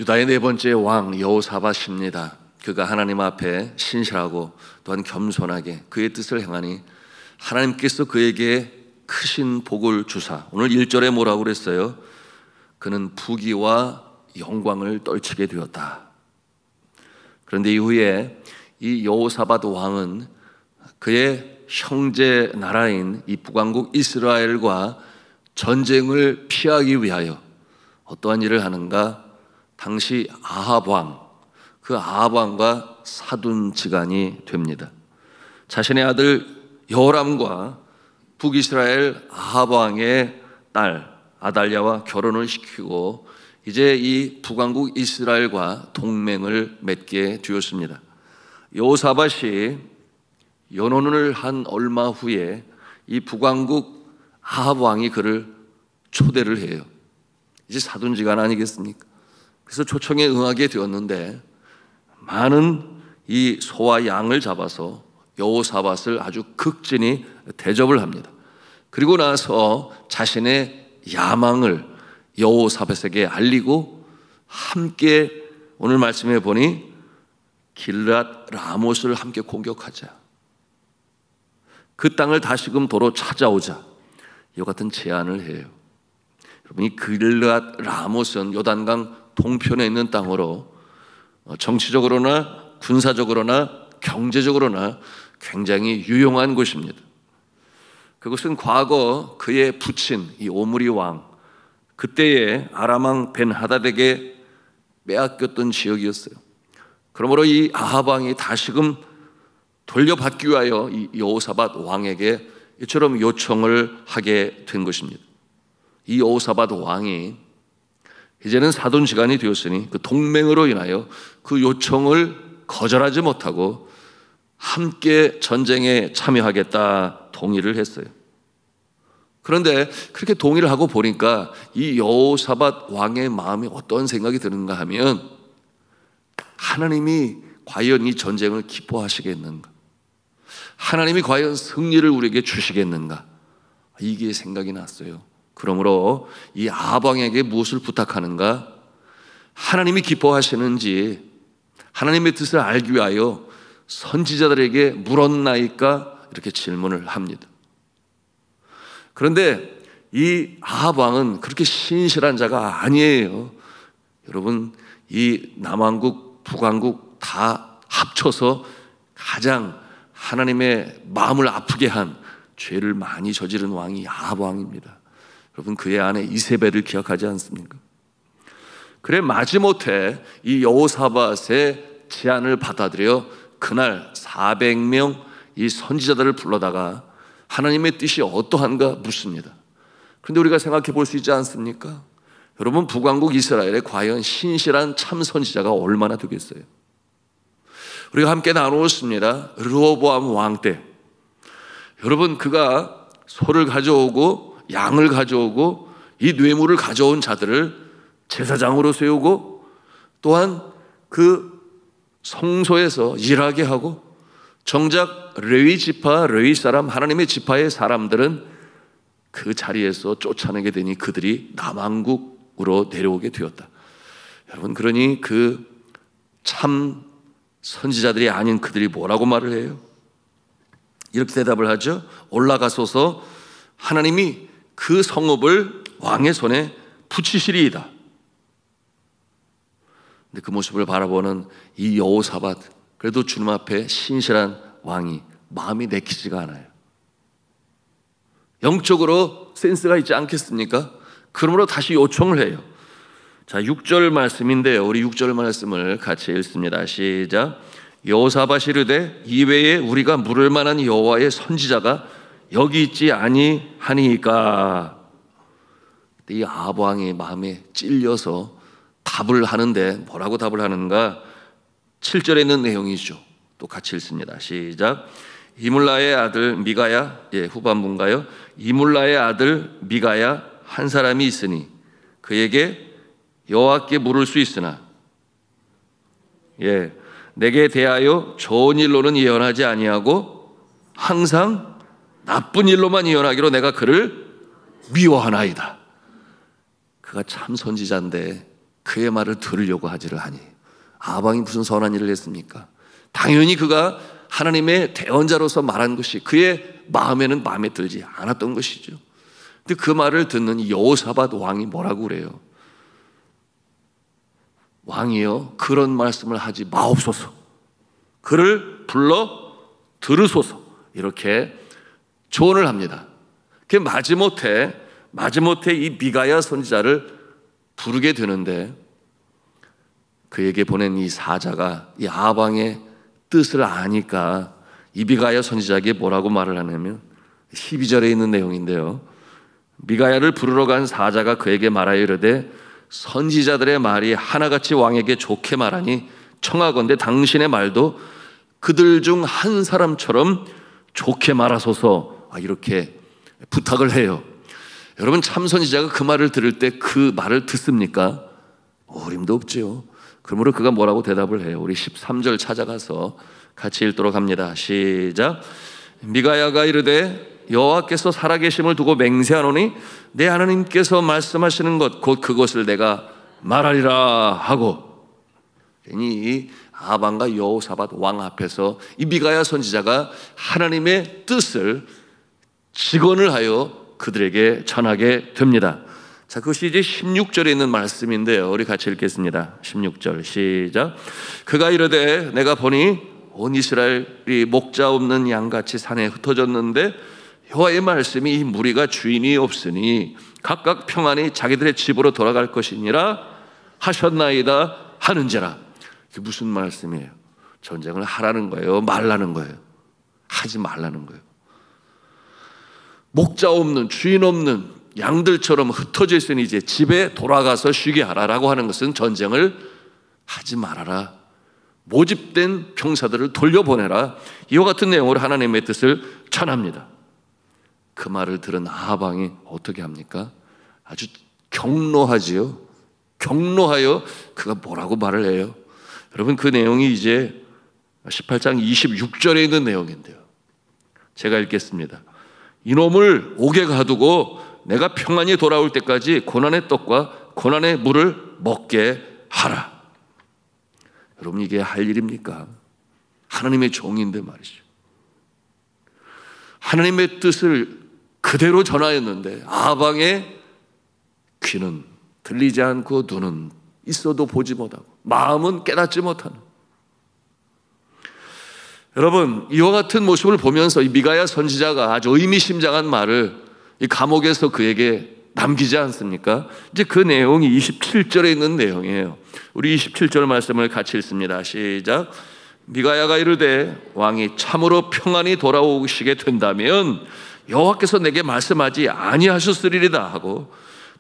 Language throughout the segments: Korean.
유다의 네 번째 왕 여호사밧입니다. 그가 하나님 앞에 신실하고 또한 겸손하게 그의 뜻을 행하니 하나님께서 그에게 크신 복을 주사, 오늘 1절에 뭐라고 그랬어요? 그는 부귀와 영광을 떨치게 되었다. 그런데 이후에 이 여호사밧 왕은 그의 형제 나라인 이 북왕국 이스라엘과 전쟁을 피하기 위하여 어떠한 일을 하는가? 당시 아합 왕, 그 아합 왕과 사돈지간이 됩니다. 자신의 아들 여호람과 북이스라엘 아합 왕의 딸 아달랴와 결혼을 시키고 이제 이 북왕국 이스라엘과 동맹을 맺게 되었습니다. 여호사밧이 연혼을 한 얼마 후에 이 북왕국 아합 왕이 그를 초대를 해요. 이제 사돈지간 아니겠습니까? 그래서 초청에 응하게 되었는데 많은 이 소와 양을 잡아서 여호사밧을 아주 극진히 대접을 합니다. 그리고 나서 자신의 야망을 여호사밧에게 알리고 함께 오늘 말씀해 보니 길랏 라못을 함께 공격하자, 그 땅을 다시금 도로 찾아오자, 이와 같은 제안을 해요. 여러분, 이 길랏 라못은 요단강 동편에 있는 땅으로 정치적으로나 군사적으로나 경제적으로나 굉장히 유용한 곳입니다. 그것은 과거 그의 부친 이 오므리 왕, 그때의 아람 왕 벤하닷에게 빼앗겼던 지역이었어요. 그러므로 이 아합 왕이 다시금 돌려받기 위하여 이 여호사밧 왕에게 이처럼 요청을 하게 된 것입니다. 이 여호사밧 왕이 이제는 사돈지간이 되었으니 그 동맹으로 인하여 그 요청을 거절하지 못하고 함께 전쟁에 참여하겠다 동의를 했어요. 그런데 그렇게 동의를 하고 보니까 이 여호사밧 왕의 마음이 어떤 생각이 드는가 하면, 하나님이 과연 이 전쟁을 기뻐하시겠는가? 하나님이 과연 승리를 우리에게 주시겠는가? 이게 생각이 났어요. 그러므로 이 아합 왕에게 무엇을 부탁하는가? 하나님이 기뻐하시는지 하나님의 뜻을 알기 위하여 선지자들에게 물었나이까? 이렇게 질문을 합니다. 그런데 이 아합 왕은 그렇게 신실한 자가 아니에요. 여러분, 이 남왕국, 북왕국 다 합쳐서 가장 하나님의 마음을 아프게 한 죄를 많이 저지른 왕이 아합 왕입니다. 여러분, 그의 아내 이세벨을 기억하지 않습니까? 그래 마지못해 이 여호사밧의 제안을 받아들여 그날 400명 이 선지자들을 불러다가 하나님의 뜻이 어떠한가 묻습니다. 그런데 우리가 생각해 볼 수 있지 않습니까? 여러분, 북왕국 이스라엘에 과연 신실한 참 선지자가 얼마나 되겠어요? 우리가 함께 나누었습니다. 르호보암 왕 때 여러분, 그가 소를 가져오고 양을 가져오고 이 뇌물을 가져온 자들을 제사장으로 세우고 또한 그 성소에서 일하게 하고, 정작 레위 지파, 레위 사람, 하나님의 지파의 사람들은 그 자리에서 쫓아내게 되니 그들이 남왕국으로 내려오게 되었다. 여러분, 그러니 그 참 선지자들이 아닌 그들이 뭐라고 말을 해요? 이렇게 대답을 하죠. 올라가소서, 하나님이 그 성읍을 왕의 손에 붙이시리이다. 근데 그 모습을 바라보는 이 여호사밧, 그래도 주님 앞에 신실한 왕이 마음이 내키지가 않아요. 영적으로 센스가 있지 않겠습니까? 그러므로 다시 요청을 해요. 자, 6절 말씀인데요, 우리 6절 말씀을 같이 읽습니다. 시작. 여호사밧이 이르되 이외에 우리가 물을 만한 여호와의 선지자가 여기 있지 아니하니까. 이 아합 왕의 마음에 찔려서 답을 하는데 뭐라고 답을 하는가? 7절에 있는 내용이죠. 또 같이 읽습니다. 시작. 이물라의 아들 미가야, 후반부인가요? 이물라의 아들 미가야 한 사람이 있으니 그에게 여호와께 물을 수 있으나 내게 대하여 좋은 일로는 예언하지 아니하고 항상 나쁜 일로만 예언하기로 내가 그를 미워하나이다. 그가 참 선지자인데 그의 말을 들으려고 하지를 아니. 아방이 무슨 선한 일을 했습니까? 당연히 그가 하나님의 대언자로서 말한 것이 그의 마음에는 마음에 들지 않았던 것이죠. 근데 그 말을 듣는 여호사밧 왕이 뭐라고 그래요? 왕이여, 그런 말씀을 하지 마옵소서. 그를 불러 들으소서. 이렇게 조언을 합니다. 그 마지못해 이 미가야 선지자를 부르게 되는데, 그에게 보낸 이 사자가 이 아방의 뜻을 아니까 이 미가야 선지자에게 뭐라고 말을 하냐면 12절에 있는 내용인데요. 미가야를 부르러 간 사자가 그에게 말하여 이르되 선지자들의 말이 하나같이 왕에게 좋게 말하니 청하건대 당신의 말도 그들 중 한 사람처럼 좋게 말하소서. 이렇게 부탁을 해요. 여러분, 참 선지자가 그 말을 들을 때 그 말을 듣습니까? 어림도 없지요. 그러므로 그가 뭐라고 대답을 해요? 우리 13절 찾아가서 같이 읽도록 합니다. 시작. 미가야가 이르되 여호와께서 살아계심을 두고 맹세하노니 내 하나님께서 말씀하시는 것 곧 그것을 내가 말하리라 하고, 이 아방과 여호사밧 왕 앞에서 이 미가야 선지자가 하나님의 뜻을 직언을 하여 그들에게 전하게 됩니다. 자, 그것이 이제 16절에 있는 말씀인데요. 우리 같이 읽겠습니다. 16절 시작. 그가 이르되 내가 보니 온 이스라엘이 목자 없는 양같이 산에 흩어졌는데 여호와의 말씀이 이 무리가 주인이 없으니 각각 평안히 자기들의 집으로 돌아갈 것이니라 하셨나이다 하는지라. 이게 무슨 말씀이에요? 전쟁을 하라는 거예요? 말라는 거예요? 하지 말라는 거예요. 목자 없는, 주인 없는 양들처럼 흩어져 있으니 이제 집에 돌아가서 쉬게 하라라고 하는 것은 전쟁을 하지 말아라, 모집된 병사들을 돌려보내라, 이와 같은 내용으로 하나님의 뜻을 전합니다. 그 말을 들은 아방이 어떻게 합니까? 아주 경노하지요. 경노하여 그가 뭐라고 말을 해요? 여러분, 그 내용이 이제 18장 26절에 있는 내용인데요. 제가 읽겠습니다. 이놈을 옥에 가두고 내가 평안히 돌아올 때까지 고난의 떡과 고난의 물을 먹게 하라. 여러분, 이게 할 일입니까? 하나님의 종인데 말이죠. 하나님의 뜻을 그대로 전하였는데 아방의 귀는 들리지 않고 눈은 있어도 보지 못하고 마음은 깨닫지 못하는, 여러분, 이와 같은 모습을 보면서 이 미가야 선지자가 아주 의미심장한 말을 이 감옥에서 그에게 남기지 않습니까? 이제 그 내용이 27절에 있는 내용이에요. 우리 27절 말씀을 같이 읽습니다. 시작. 미가야가 이르되 왕이 참으로 평안히 돌아오시게 된다면 여호와께서 내게 말씀하지 아니하셨으리이다 하고,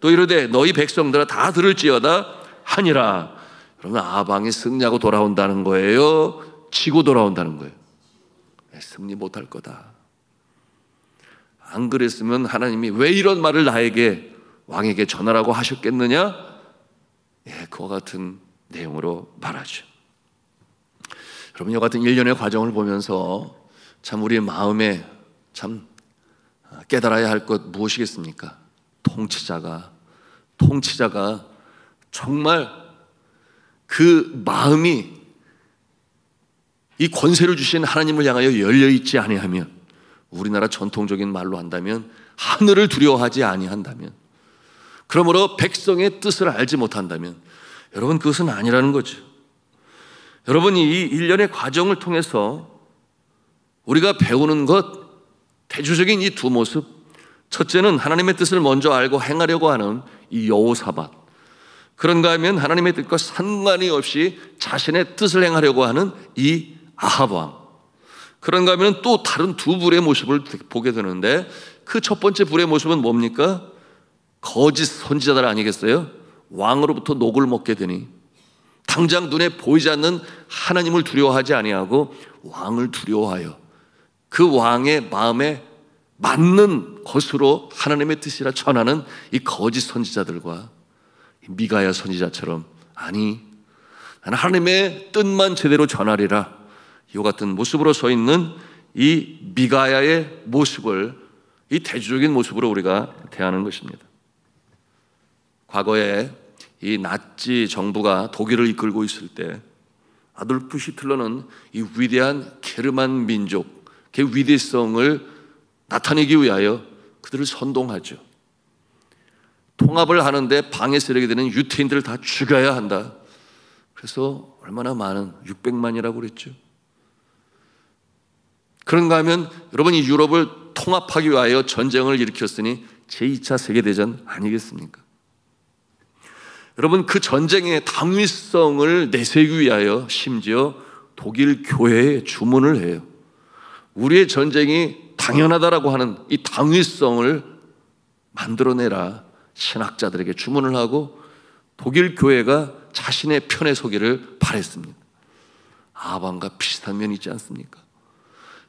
또 이르되 너희 백성들아 다 들을지어다 하니라. 그러면 아방이 승리하고 돌아온다는 거예요? 지고 돌아온다는 거예요? 승리 못할 거다. 안 그랬으면 하나님이 왜 이런 말을 나에게, 왕에게 전하라고 하셨겠느냐? 그와 같은 내용으로 말하죠. 여러분, 이와 같은 일련의 과정을 보면서 참 우리의 마음에 참 깨달아야 할 것 무엇이겠습니까? 통치자가 정말 그 마음이 이 권세를 주신 하나님을 향하여 열려있지 아니하면, 우리나라 전통적인 말로 한다면 하늘을 두려워하지 아니한다면, 그러므로 백성의 뜻을 알지 못한다면, 여러분, 그것은 아니라는 거죠. 여러분, 이 일련의 과정을 통해서 우리가 배우는 것, 대조적인 이 두 모습, 첫째는 하나님의 뜻을 먼저 알고 행하려고 하는 이 여호사밧, 그런가 하면 하나님의 뜻과 상관이 없이 자신의 뜻을 행하려고 하는 이 아합 왕, 그런가 하면 또 다른 두 불의 모습을 보게 되는데, 그 첫 번째 불의 모습은 뭡니까? 거짓 선지자들 아니겠어요? 왕으로부터 녹을 먹게 되니 당장 눈에 보이지 않는 하나님을 두려워하지 아니하고 왕을 두려워하여 그 왕의 마음에 맞는 것으로 하나님의 뜻이라 전하는 이 거짓 선지자들과 미가야 선지자처럼, 아니, 나는 하나님의 뜻만 제대로 전하리라, 이와 같은 모습으로 서 있는 이 미가야의 모습을 이 대조적인 모습으로 우리가 대하는 것입니다. 과거에 이 나치 정부가 독일을 이끌고 있을 때 아돌프 히틀러는 이 위대한 게르만 민족, 그 위대성을 나타내기 위하여 그들을 선동하죠. 통합을 하는데 방해 세력이 되는 유태인들을 다 죽여야 한다. 그래서 얼마나 많은 600만이라고 그랬죠. 그런가 하면 여러분, 이 유럽을 통합하기 위하여 전쟁을 일으켰으니 제2차 세계대전 아니겠습니까? 여러분, 그 전쟁의 당위성을 내세우기 위하여 심지어 독일 교회에 주문을 해요. 우리의 전쟁이 당연하다라고 하는 이 당위성을 만들어내라 신학자들에게 주문을 하고 독일 교회가 자신의 편에 서기를 바랬습니다. 아합왕과 비슷한 면이 있지 않습니까?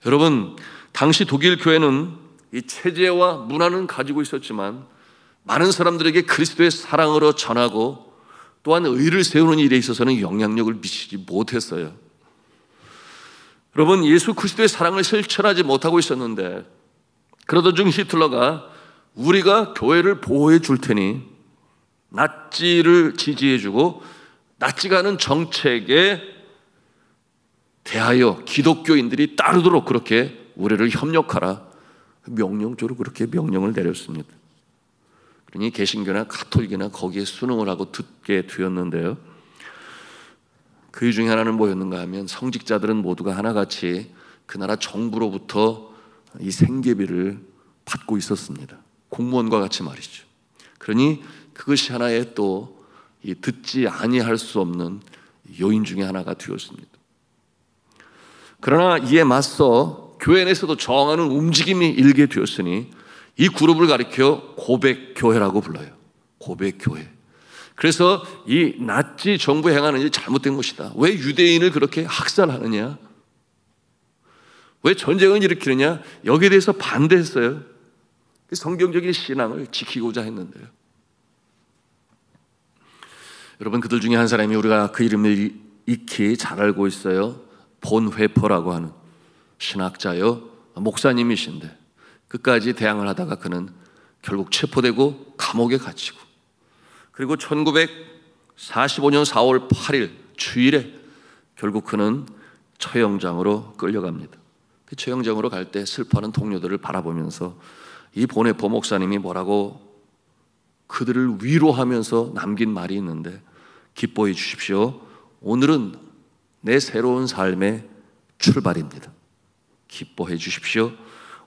여러분, 당시 독일 교회는 이 체제와 문화는 가지고 있었지만 많은 사람들에게 그리스도의 사랑으로 전하고 또한 의를 세우는 일에 있어서는 영향력을 미치지 못했어요. 여러분, 예수 그리스도의 사랑을 실천하지 못하고 있었는데 그러던 중 히틀러가 우리가 교회를 보호해 줄 테니 나치를 지지해 주고 나치가 하는 정책에 대하여 기독교인들이 따르도록 그렇게 우리를 협력하라, 명령적으로 그렇게 명령을 내렸습니다. 그러니 개신교나 가톨릭이나 거기에 순응을 하고 듣게 되었는데요, 그 중에 하나는 뭐였는가 하면 성직자들은 모두가 하나같이 그 나라 정부로부터 이 생계비를 받고 있었습니다. 공무원과 같이 말이죠. 그러니 그것이 하나의 또 이 듣지 아니할 수 없는 요인 중에 하나가 되었습니다. 그러나 이에 맞서 교회 내에서도 저항하는 움직임이 일게 되었으니 이 그룹을 가리켜 고백교회라고 불러요. 고백교회. 그래서 이 나치 정부 행하는 일이 잘못된 것이다. 왜 유대인을 그렇게 학살하느냐? 왜 전쟁을 일으키느냐? 여기에 대해서 반대했어요. 성경적인 신앙을 지키고자 했는데요. 여러분, 그들 중에 한 사람이 우리가 그 이름을 익히 잘 알고 있어요. 본회퍼라고 하는 신학자요, 목사님이신데 끝까지 대항을 하다가 그는 결국 체포되고 감옥에 갇히고, 그리고 1945년 4월 8일 주일에 결국 그는 처형장으로 끌려갑니다. 그 처형장으로 갈 때 슬퍼하는 동료들을 바라보면서 이 본회퍼 목사님이 뭐라고 그들을 위로하면서 남긴 말이 있는데, 기뻐해 주십시오. 오늘은 내 새로운 삶의 출발입니다. 기뻐해 주십시오.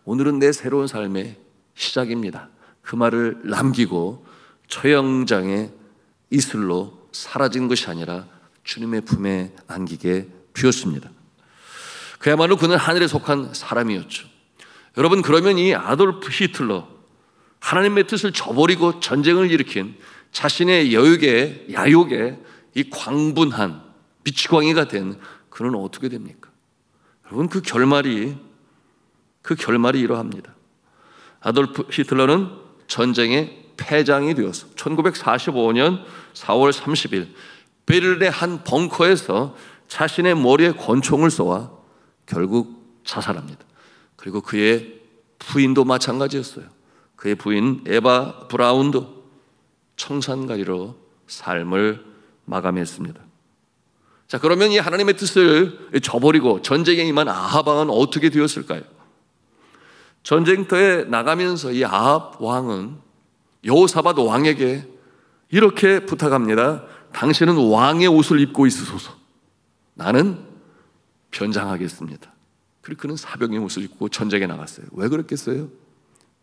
오늘은 내 새로운 삶의 시작입니다. 그 말을 남기고 처형장의 이슬로 사라진 것이 아니라 주님의 품에 안기게 되었습니다. 그야말로 그는 하늘에 속한 사람이었죠. 여러분, 그러면 이 아돌프 히틀러, 하나님의 뜻을 저버리고 전쟁을 일으킨 자신의 야욕에 이 광분한 미치광이가 된 그는 어떻게 됩니까? 여러분, 그 결말이 이러합니다. 아돌프 히틀러는 전쟁의 패장이 되어서 1945년 4월 30일 베를린의 한 벙커에서 자신의 머리에 권총을 쏘아 결국 자살합니다. 그리고 그의 부인도 마찬가지였어요. 그의 부인 에바 브라운도 청산가리로 삶을 마감했습니다. 자, 그러면 이 하나님의 뜻을 저버리고 전쟁에 임한 아합 왕은 어떻게 되었을까요? 전쟁터에 나가면서 이 아합 왕은 여호사밧 왕에게 이렇게 부탁합니다. 당신은 왕의 옷을 입고 있으소서. 나는 변장하겠습니다. 그리고 그는 사병의 옷을 입고 전쟁에 나갔어요. 왜 그랬겠어요?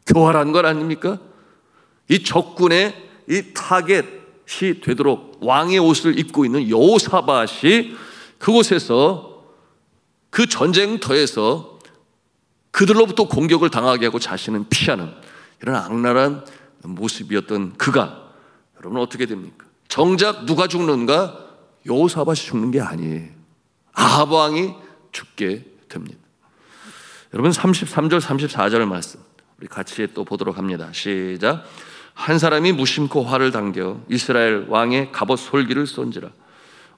교활한 건 아닙니까? 이 적군의 이 타겟이 되도록 왕의 옷을 입고 있는 여호사밧이 그곳에서, 그 전쟁터에서 그들로부터 공격을 당하게 하고 자신은 피하는 이런 악랄한 모습이었던 그가, 여러분 어떻게 됩니까? 정작 누가 죽는가? 여호사밧이 죽는 게 아니에요. 아합 왕이 죽게 됩니다. 여러분, 33절 34절의 말씀 우리 같이 또 보도록 합니다. 시작. 한 사람이 무심코 활을 당겨 이스라엘 왕의 갑옷 솔기를 쏜지라.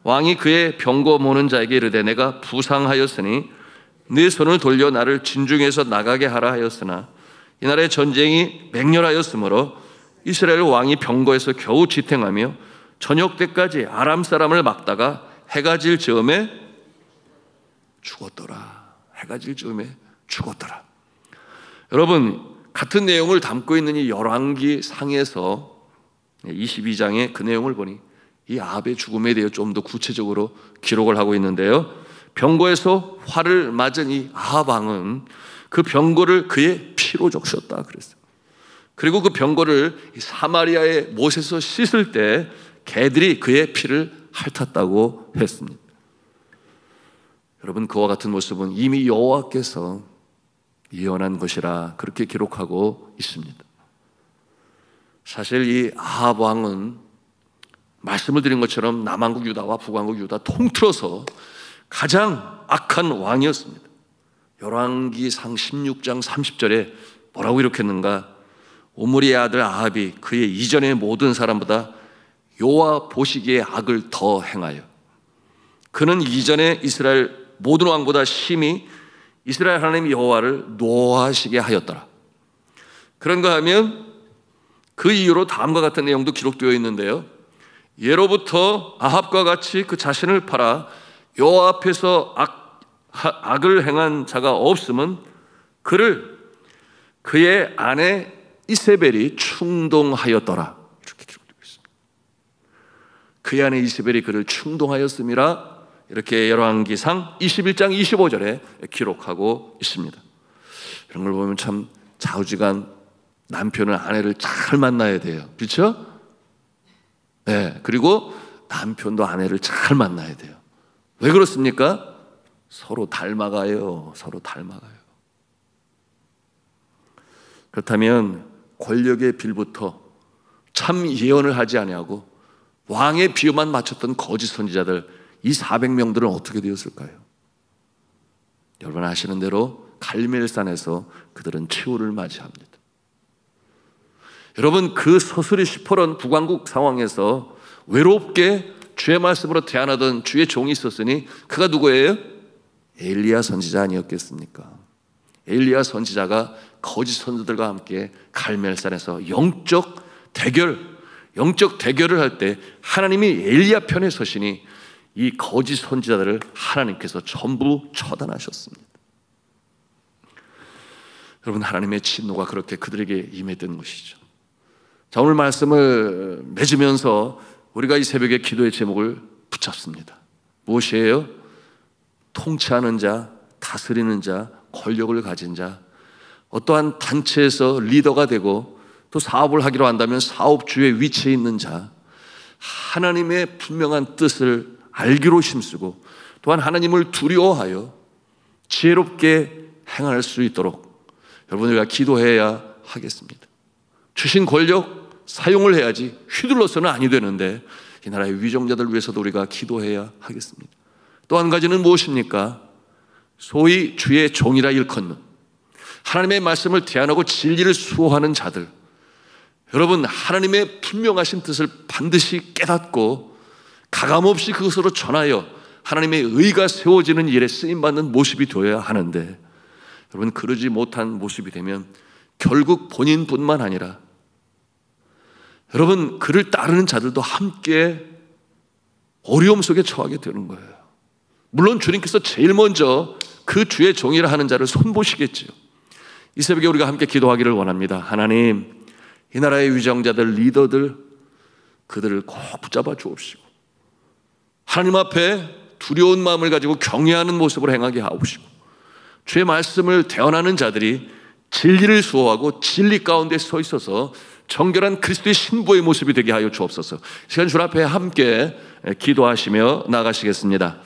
왕이 그의 병거 모는 자에게 이르되 내가 부상하였으니 네 손을 돌려 나를 진중에서 나가게 하라 하였으나 이날의 전쟁이 맹렬하였으므로 이스라엘 왕이 병거에서 겨우 지탱하며 저녁 때까지 아람 사람을 막다가 해가 질 즈음에 죽었더라. 해가 질 즈음에 죽었더라. 여러분, 같은 내용을 담고 있는 이 열왕기 상에서 22장의 그 내용을 보니 이 아합의 죽음에 대해 좀 더 구체적으로 기록을 하고 있는데요, 병거에서 활을 맞은 이 아합 왕은 그 병거를 그의 피로 적셨다 그랬어요. 그리고 그 병거를 사마리아의 못에서 씻을 때 개들이 그의 피를 핥았다고 했습니다. 여러분, 그와 같은 모습은 이미 여호와께서 예언한 것이라 그렇게 기록하고 있습니다. 사실 이 아합 왕은 말씀을 드린 것처럼 남왕국 유다와 북왕국 유다 통틀어서 가장 악한 왕이었습니다. 열왕기상 16장 30절에 뭐라고 기록했는가? 오므리의 아들 아합이 그의 이전의 모든 사람보다 여호와 보시기에 악을 더 행하여 그는 이전에 이스라엘 모든 왕보다 심히 이스라엘 하나님 여호와를 노하시게 하였더라. 그런가 하면 그 이유로 다음과 같은 내용도 기록되어 있는데요, 예로부터 아합과 같이 그 자신을 팔아 여호와 앞에서 악을 행한 자가 없음은 그를 그의 아내 이세벨이 충동하였더라. 이렇게 기록되어 있습니다. 그의 아내 이세벨이 그를 충동하였음이라 이렇게 열왕기상 21장 25절에 기록하고 있습니다. 이런 걸 보면 참 좌우지간 남편은 아내를 잘 만나야 돼요. 그렇죠? 네, 그리고 남편도 아내를 잘 만나야 돼요. 왜 그렇습니까? 서로 닮아가요. 서로 닮아가요. 그렇다면 권력의 빌부터 참 예언을 하지 아니하고 왕의 비유만 맞췄던 거짓 선지자들, 이 400명들은 어떻게 되었을까요? 여러분 아시는 대로 갈멜산에서 그들은 최후를 맞이합니다. 여러분, 그 서슬이 시퍼런 북왕국 상황에서 외롭게 주의 말씀으로 대안하던 주의 종이 있었으니 그가 누구예요? 엘리야 선지자 아니었겠습니까? 엘리야 선지자가 거짓 선지자들과 함께 갈멜산에서 영적 대결을 할 때 하나님이 엘리야 편에 서시니 이 거짓 선지자들을 하나님께서 전부 처단하셨습니다. 여러분, 하나님의 진노가 그렇게 그들에게 임했던 것이죠. 자, 오늘 말씀을 맺으면서 우리가 이 새벽에 기도의 제목을 붙잡습니다. 무엇이에요? 통치하는 자, 다스리는 자, 권력을 가진 자, 어떠한 단체에서 리더가 되고 또 사업을 하기로 한다면 사업주의 위치에 있는 자, 하나님의 분명한 뜻을 알기로 힘쓰고 또한 하나님을 두려워하여 지혜롭게 행할 수 있도록 여러분, 우리가 기도해야 하겠습니다. 주신 권력 사용을 해야지 휘둘러서는 아니 되는데 이 나라의 위정자들 위해서도 우리가 기도해야 하겠습니다. 또 한 가지는 무엇입니까? 소위 주의 종이라 일컫는 하나님의 말씀을 대안하고 진리를 수호하는 자들, 여러분, 하나님의 분명하신 뜻을 반드시 깨닫고 가감없이 그것으로 전하여 하나님의 의가 세워지는 일에 쓰임받는 모습이 되어야 하는데, 여러분, 그러지 못한 모습이 되면 결국 본인뿐만 아니라 여러분, 그를 따르는 자들도 함께 어려움 속에 처하게 되는 거예요. 물론 주님께서 제일 먼저 그 주의 종이라 하는 자를 손보시겠지요. 이 새벽에 우리가 함께 기도하기를 원합니다. 하나님, 이 나라의 위정자들, 리더들, 그들을 꼭 붙잡아 주옵시고 하나님 앞에 두려운 마음을 가지고 경외하는 모습을 행하게 하옵시고 주의 말씀을 대언하는 자들이 진리를 수호하고 진리 가운데 서 있어서 정결한 그리스도의 신부의 모습이 되게 하여 주옵소서. 시간 주 앞에 함께 기도하시며 나가시겠습니다.